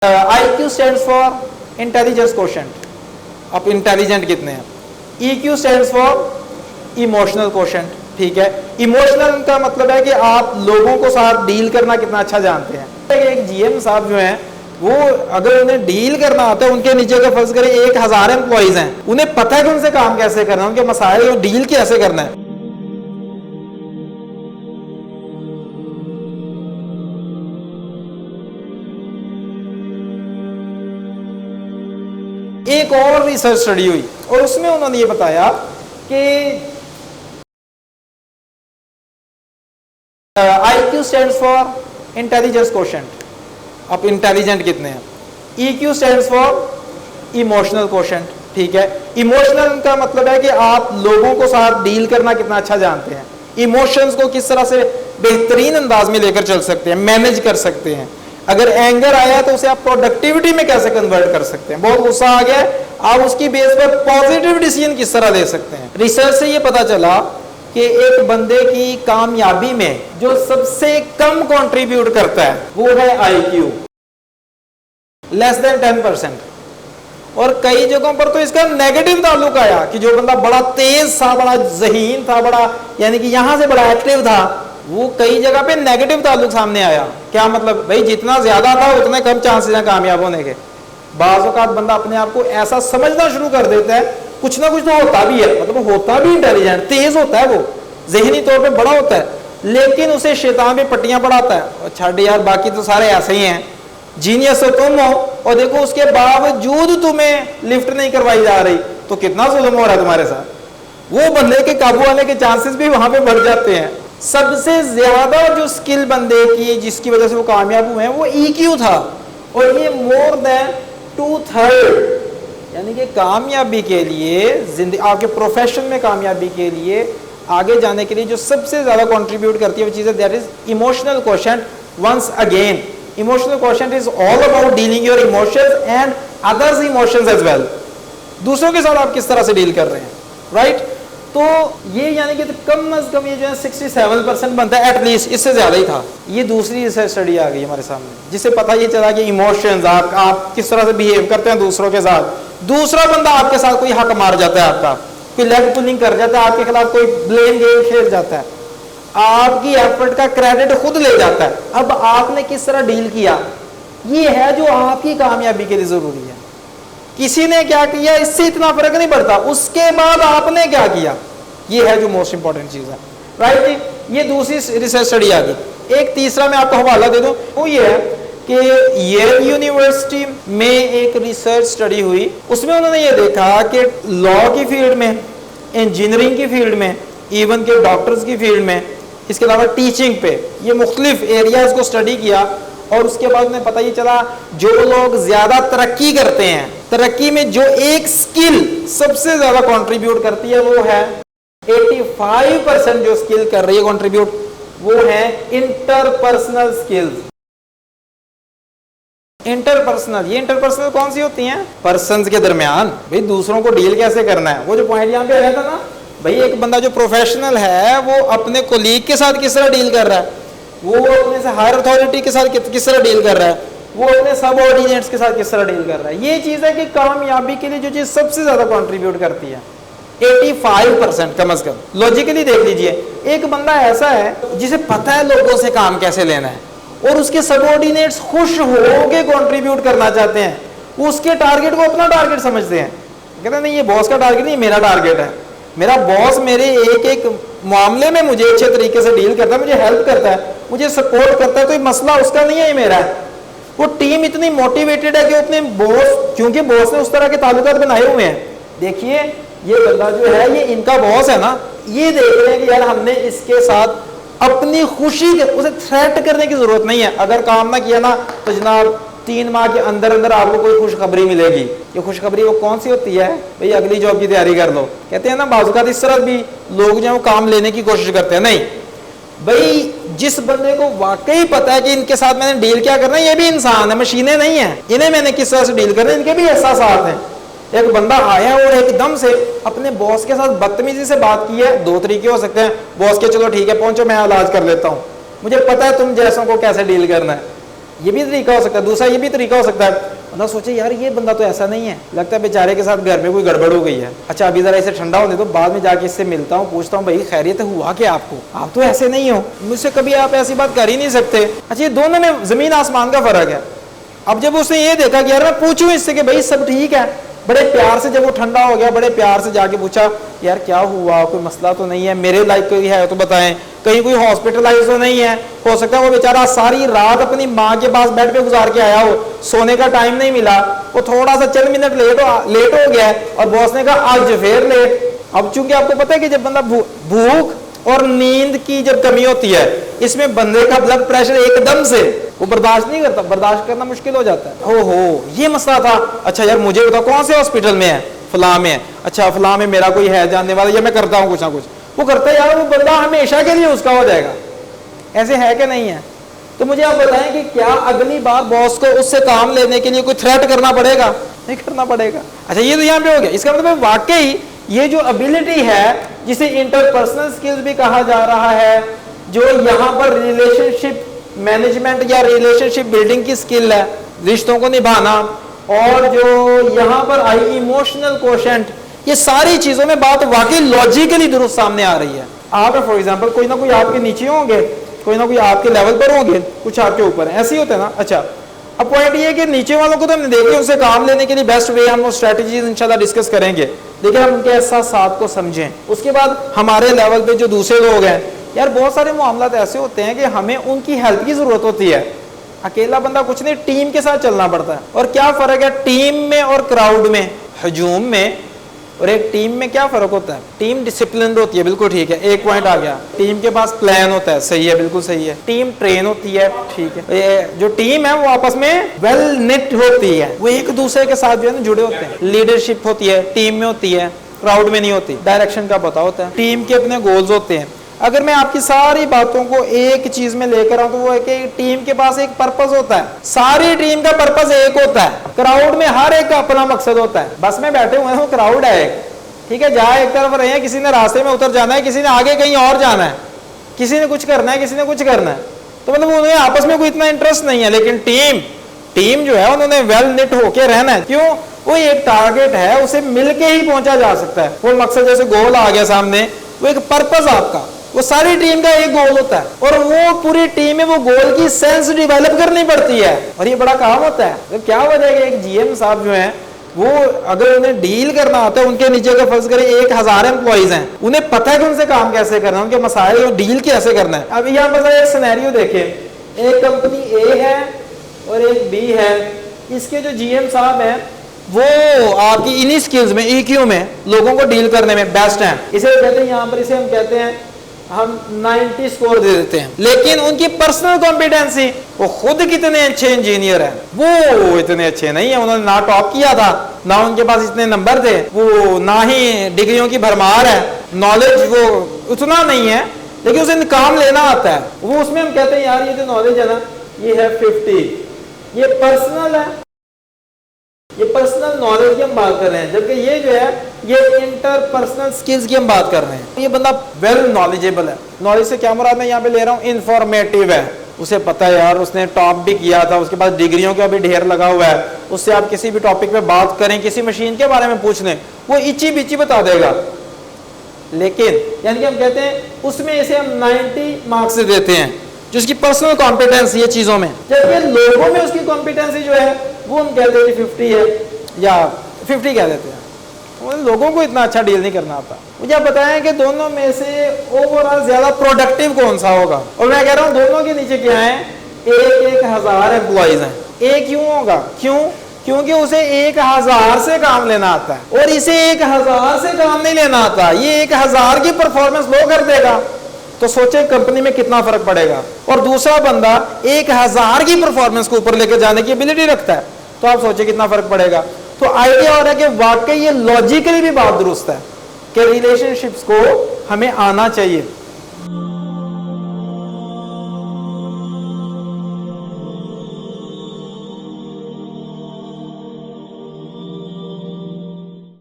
IQ stands for intelligence quotient, आप intelligent कितने हैं। EQ stands for emotional quotient, ठीक है। इमोशनल का मतलब है कि आप लोगों को साथ डील करना कितना अच्छा जानते हैं। एक GM साहब जो हैं वो अगर उन्हें डील करना आता है, उनके नीचे का फर्ज करें 1000 एम्प्लॉइज हैं, उन्हें पता है कि उनसे काम कैसे करना है, उनके मसाइल डील कैसे करना है। एक और रिसर्च स्टडी हुई और उसमें उन्होंने ये बताया कि IQ stands for intelligence quotient, आप इंटेलिजेंट कितने हैं। EQ stands for emotional quotient, ठीक है। इमोशनल का मतलब है कि आप लोगों को साथ डील करना कितना अच्छा जानते हैं, इमोशंस को किस तरह से बेहतरीन अंदाज में लेकर चल सकते हैं, मैनेज कर सकते हैं। अगर एंगर आया तो उसे आप प्रोडक्टिविटी में कैसे कन्वर्ट कर सकते हैं। बहुत गुस्सा आ गया, आप उसकी बेस पर पॉजिटिव डिसीजन किस तरह ले सकते हैं। रिसर्च से ये पता चला कि एक बंदे की कामयाबी में जो सबसे कम कंट्रीब्यूट करता है वो है IQ, लेस देन 10%। और कई जगहों पर तो इसका नेगेटिव ताल्लुक आया कि जो बंदा बड़ा तेज था, बड़ा ज़हीन था, बड़ा यानी कि यहां से बड़ा एक्टिव था, वो कई जगह पे नेगेटिव ताल्लुक सामने आया। क्या मतलब, भाई जितना ज्यादा था उतने कम चांसेस हैं कामयाब होने के। बाज़ औक़ात बंदा अपने आप को ऐसा समझना शुरू कर देता है, कुछ ना कुछ तो होता भी है, मतलब होता भी इंटेलिजेंट, तेज होता है, वो ज़हनी तौर पे बड़ा होता है, लेकिन उसे शैतान पे पट्टियां पढ़ाता है। छाड़ यार, बाकी तो सारे ऐसे ही हैं, जीनियस हो तुम हो और देखो उसके बावजूद तुम्हें लिफ्ट नहीं करवाई जा रही, तो कितना जुल्म हो रहा है तुम्हारे साथ। वो बंदे के काबू आने के चांसेस भी वहां पे बढ़ जाते हैं। सबसे ज्यादा जो स्किल बंदे की जिसकी वजह से वो कामयाब हुए हैं वो EQ था, और ये मोर देन 2/3। यानी कि कामयाबी के लिए, जिंदगी आपके प्रोफेशन में कामयाबी के लिए, आगे जाने के लिए जो सबसे ज्यादा कंट्रीब्यूट करती है वो चीज है that is emotional quotient. Once again, emotional quotient is all about dealing your emotions and others emotions as well. दूसरों के साथ आप किस तरह से डील कर रहे हैं, राइट। तो ये यानी कि कम अज कम ये जो है 67% बनता है एटलीस्ट, इससे ज्यादा ही था। ये दूसरी रिसर्च स्टडी आ गई हमारे सामने जिससे पता ये चला कि इमोशंस, आप किस तरह से बिहेव करते हैं दूसरों के साथ। दूसरा बंदा आपके साथ कोई हक मार जाता है, आपका कोई लेग पुलिंग कर जाता है, आपके खिलाफ कोई ब्लेम गेम खेल जाता है, आपकी एफर्ट का क्रेडिट खुद ले जाता है। अब आपने किस तरह डील किया, ये है जो आपकी कामयाबी के लिए जरूरी है। किसी ने क्या किया इससे इतना फर्क नहीं पड़ता, उसके बाद आपने क्या किया, ये है जो मोस्ट इंपॉर्टेंट चीज है, राइट। ये दूसरी रिसर्च स्टडी आ गई। एक तीसरा मैं आपको हवाला दे दूं, वो ये है कि येल यूनिवर्सिटी में एक रिसर्च स्टडी हुई। उसमें उन्होंने ये देखा कि लॉ की फील्ड में, इंजीनियरिंग की फील्ड में, इवन के डॉक्टर्स की फील्ड में, इसके अलावा टीचिंग पे, ये मुख्तलिफ एरियाज को स्टडी किया। और उसके बाद उन्हें पता ये चला जो लोग ज्यादा तरक्की करते हैं, तरक्की में जो एक स्किल सबसे ज्यादा कंट्रीब्यूट करती है वो है 85% जो स्किल कर रही है कंट्रीब्यूट, वो है इंटरपर्सनल स्किल्स। इंटरपर्सनल, ये इंटरपर्सनल कौन सी होती हैं, पर्सन्स के दरमियान, भाई दूसरों को डील कैसे करना है। वो जो पॉइंट यहाँ पे आया था ना, भाई एक बंदा जो प्रोफेशनल है वो अपने कोलीग के साथ किस तरह डील कर रहा है, वो अपने से हायर अथॉरिटी के साथ किस तरह डील कर रहा है, वो अपने सबऑर्डिनेट्स के साथ किस तरह डील कर रहा है। ये चीज है कि कामयाबी के लिए जो चीज सबसे ज्यादा कंट्रीब्यूट करती है 85% कम अज कम। लॉजिकली देख लीजिए, एक बंदा ऐसा है जिसे पता है लोगों से काम कैसे लेना है और उसके सबऑर्डिनेट्स खुश होके कंट्रीब्यूट करना चाहते हैं, वो उसके टारगेट को अपना टारगेट समझते हैं। कहते हैं नहीं, ये बॉस का टारगेट नहीं, मेरा टारगेट है। मेरा बॉस मेरे एक एक मामले में मुझे अच्छे तरीके से डील करता है, मुझे हेल्प करता है, मुझे सपोर्ट करता है, तो ये मसला उसका नहीं है, ये मेरा है। वो टीम इतनी मोटिवेटेड है कि अपने बॉस, क्योंकि बॉस ने उस तरह के ताल्लुकात बनाए हुए हैं। देखिए ये बंदा जो है ये इनका बॉस है ना, ये देख रहे हैं कि यार हमने इसके साथ अपनी खुशी के, उसे थ्रेट करने की जरूरत नहीं है। अगर काम ना किया ना तो जनाब 3 माह के अंदर अंदर आपको कोई खुशखबरी मिलेगी। ये खुशखबरी वो कौन सी होती है, भाई अगली जॉब की तैयारी कर लो। कहते हैं ना बाज़ इस तरह भी लोग जो काम लेने की कोशिश करते हैं, नहीं भाई जिस बंदे को वाकई पता है कि इनके साथ मैंने डील क्या करना है, ये भी इंसान है, मशीनें नहीं है, इन्हें मैंने किस तरह से डील करना है, इनके भी एहसासात हैं। एक बंदा आया और एकदम से अपने बॉस के साथ बदतमीजी से बात की है, 2 तरीके हो सकते हैं। बॉस के चलो ठीक है पहुंचो मैं इलाज कर लेता हूं, मुझे पता है तुम जैसों को कैसे डील करना है। ये भी तरीका हो सकता है, दूसरा ये भी तरीका हो सकता है, बंदा सोचे यार ये बंदा तो ऐसा नहीं है, लगता है बेचारे के साथ घर में कोई गड़बड़ हो गई है, अच्छा अभी जरा इसे ठंडा होने दो, बाद में जाके इससे मिलता हूँ, पूछता हूँ भाई खैरियत हुआ क्या आपको, आप तो ऐसे नहीं हो, मुझसे कभी आप ऐसी बात कर ही नहीं सकते। अच्छा ये दोनों में जमीन आसमान का फर्क है। अब जब उसने ये देखा कि यार मैं पूछूं इससे कि भाई सब ठीक है, बड़े प्यार से जब वो ठंडा हो गया, बड़े प्यार से जाके पूछा यार क्या हुआ, कोई मसला तो नहीं है, मेरे लाइक कोई है तो बताएं, कहीं कोई हॉस्पिटलाइज तो नहीं है, हो सकता है वो बेचारा सारी रात अपनी माँ के पास बेड पे गुजार के आया हो, सोने का टाइम नहीं मिला, वो थोड़ा सा चंद मिनट लेट हो गया और बॉस ने कहा आज फिर लेट। अब चूंकि आपको पता है कि जब बंदा भूख और नींद की जब कमी होती है, इसमें बंदे का ब्लड प्रेशर एकदम से वो बर्दाश्त नहीं करता, बर्दाश्त करना मुश्किल हो जाता है। ओहो ये मसला था, अच्छा यार मुझे बताओ कौन से हॉस्पिटल में है, फलां में है, अच्छा फलां में मेरा कोई है जानने वाला, या मैं करता हूँ कुछ ना कुछ, वो करता है यार, वो बंदा हमेशा के लिए उसका हो जाएगा, ऐसे है कि नहीं है। तो मुझे आप बताएं कि क्या अगली बार बॉस को उससे काम लेने के लिए कोई थ्रेट करना पड़ेगा? नहीं करना पड़ेगा। अच्छा ये तो यहाँ पे हो गया, इसका मतलब वाकई ये जो एबिलिटी है जिसे इंटरपर्सनल स्किल्स भी कहा जा रहा है, जो यहाँ पर रिलेशनशिप मैनेजमेंट या रिलेशनशिप बिल्डिंग की स्किल है, रिश्तों को निभाना, और जो यहाँ पर आई इमोशनल कोशेंट, ये सारी चीजों में बात वाकई लॉजिकली दुरुस्त सामने आ रही है। आप फॉर एग्जांपल कोई ना कोई आपके नीचे होंगे, कोई ना कोई आपके लेवल पर होंगे, कुछ आपके ऊपर है, ऐसे ही होता है ना। अच्छा अब पॉइंट ये है कि नीचे वालों को तो हमने देखे, उनसे काम लेने के लिए बेस्ट वे हम स्ट्रेटजीज इंशाल्लाह डिस्कस करेंगे, लेकिन हम उनके एहसास को समझें। उसके बाद हमारे लेवल पे जो दूसरे लोग हैं, यार बहुत सारे मामलात ऐसे होते हैं कि हमें उनकी हेल्प की जरूरत होती है, अकेला बंदा कुछ नहीं, टीम के साथ चलना पड़ता है। और क्या फर्क है टीम में और क्राउड में, हजूम में और एक टीम में क्या फर्क होता है? टीम डिसिप्लिन होती है, बिल्कुल ठीक है, एक पॉइंट आ गया। टीम के पास प्लान होता है, सही है, बिल्कुल सही है। टीम ट्रेन होती है, ठीक है। ये जो टीम है वो आपस में वेल निट होती है, वो एक दूसरे के साथ जो है ना जुड़े होते हैं। लीडरशिप होती है टीम में होती है, क्राउड में नहीं होती। डायरेक्शन का पता होता है, टीम के अपने गोल्स होते हैं। अगर मैं आपकी सारी बातों को एक चीज में लेकर आऊं तो वो है कि टीम के पास एक पर्पस होता है, सारी टीम का पर्पस एक होता है। क्राउड में हर एक का अपना मकसद होता है। बस में बैठे हुए हैं, वो क्राउड है एक, ठीक है, जहां एक तरफ रहे हैं, किसी ने रास्ते में उतर जाना है, किसी ने आगे कहीं और जाना है, किसी ने कुछ करना है, किसी ने कुछ करना है, तो मतलब उन्हें आपस में कोई इतना इंटरेस्ट नहीं है। लेकिन टीम जो है उन्होंने वेल निट होके रहना है। क्यों? वो एक टारगेट है, उसे मिलके ही पहुंचा जा सकता है। वो मकसद जैसे गोल आ गया सामने, वो एक पर्पस आपका, वो सारी टीम का एक गोल होता है, और वो पूरी टीम में वो गोल की सेंस डेवलप करनी पड़ती है, और ये बड़ा काम होता है। तो क्या वजह है कि एक जीएम साहब जो है वो अगर उन्हें डील करना आता है, उनके नीचे अगर फर्ज करें 1000 एम्प्लॉइज हैं, उन्हें पता है कि उनसे काम कैसे करना है, उनके मसाइल डील कैसे करना है। अब यहाँ पर एक सिनेरियो देखें, एक कंपनी ए है और एक बी है, इसके जो जीएम साहब हैं वो आपकी इन्हीं स्किल्स में, ईक्यू में, लोगों को डील करने में बेस्ट हैं। इसे कहते हैं, यहाँ पर इसे हम कहते हैं, हम 90 स्कोर दे देते हैं। लेकिन उनकी पर्सनल कॉम्पिटेंसी, वो खुद कितने अच्छे इंजीनियर हैं, वो इतने अच्छे नहीं है। उन्होंने ना टॉप किया था, ना उनके पास इतने नंबर थे, वो ना ही डिग्रियों की भरमार है, नॉलेज वो उतना नहीं है, लेकिन उसे काम लेना आता है। वो उसमें हम कहते हैं यार ये जो नॉलेज है ना, ये है 50, ये पर्सनल है, ये पर्सनल नॉलेज की हम बात कर रहे हैं, जबकि ये जो है ये इंटरपर्सनल स्किल्स की हम बात कर रहे हैं। ये बंदा वेल नॉलेजेबल है। नॉलेज से क्या मुराद मैं यहाँ पे ले रहा हूँ, इंफॉर्मेटिव है, उसे पता है यार, उसने टॉप भी किया था, उसके पास डिग्रियों का भी ढेर लगा हुआ है, उससे आप किसी भी टॉपिक पे बात करें, किसी मशीन के बारे में पूछ लें, वो इची बिची बता देगा। लेकिन यानी कि हम कहते हैं उसमें इसे हम 90 मार्क्स देते हैं, जो उसकी पर्सनल कॉम्पिटेंसी है चीजों में। जबकि लोगों में उसकी कॉम्पिटेंसी जो है वो हम कहते हैं 50 है या 50 कह देते हैं। उन लोगों को इतना अच्छा डील नहीं करना आता। मुझे आप बताएं कि दोनों में से ओवरऑल ज्यादा प्रोडक्टिव कौन सा होगा? और मैं कह रहा हूं दोनों के नीचे क्या है, 1000 एम्प्लॉइज हैं। एक क्यों होगा? क्योंकि उसे 1000 से काम लेना आता है, और इसे 1000 से काम नहीं लेना आता। ये 1000 की परफॉर्मेंस लो कर देगा तो सोचे कंपनी में कितना फर्क पड़ेगा। और दूसरा बंदा 1000 की परफॉर्मेंस को ऊपर लेकर जाने की एबिलिटी रखता है, तो आप सोचे कितना फर्क पड़ेगा। तो आइडिया हो रहा है कि वाकई ये लॉजिकली भी बात दुरुस्त है कि रिलेशनशिप्स को हमें आना चाहिए।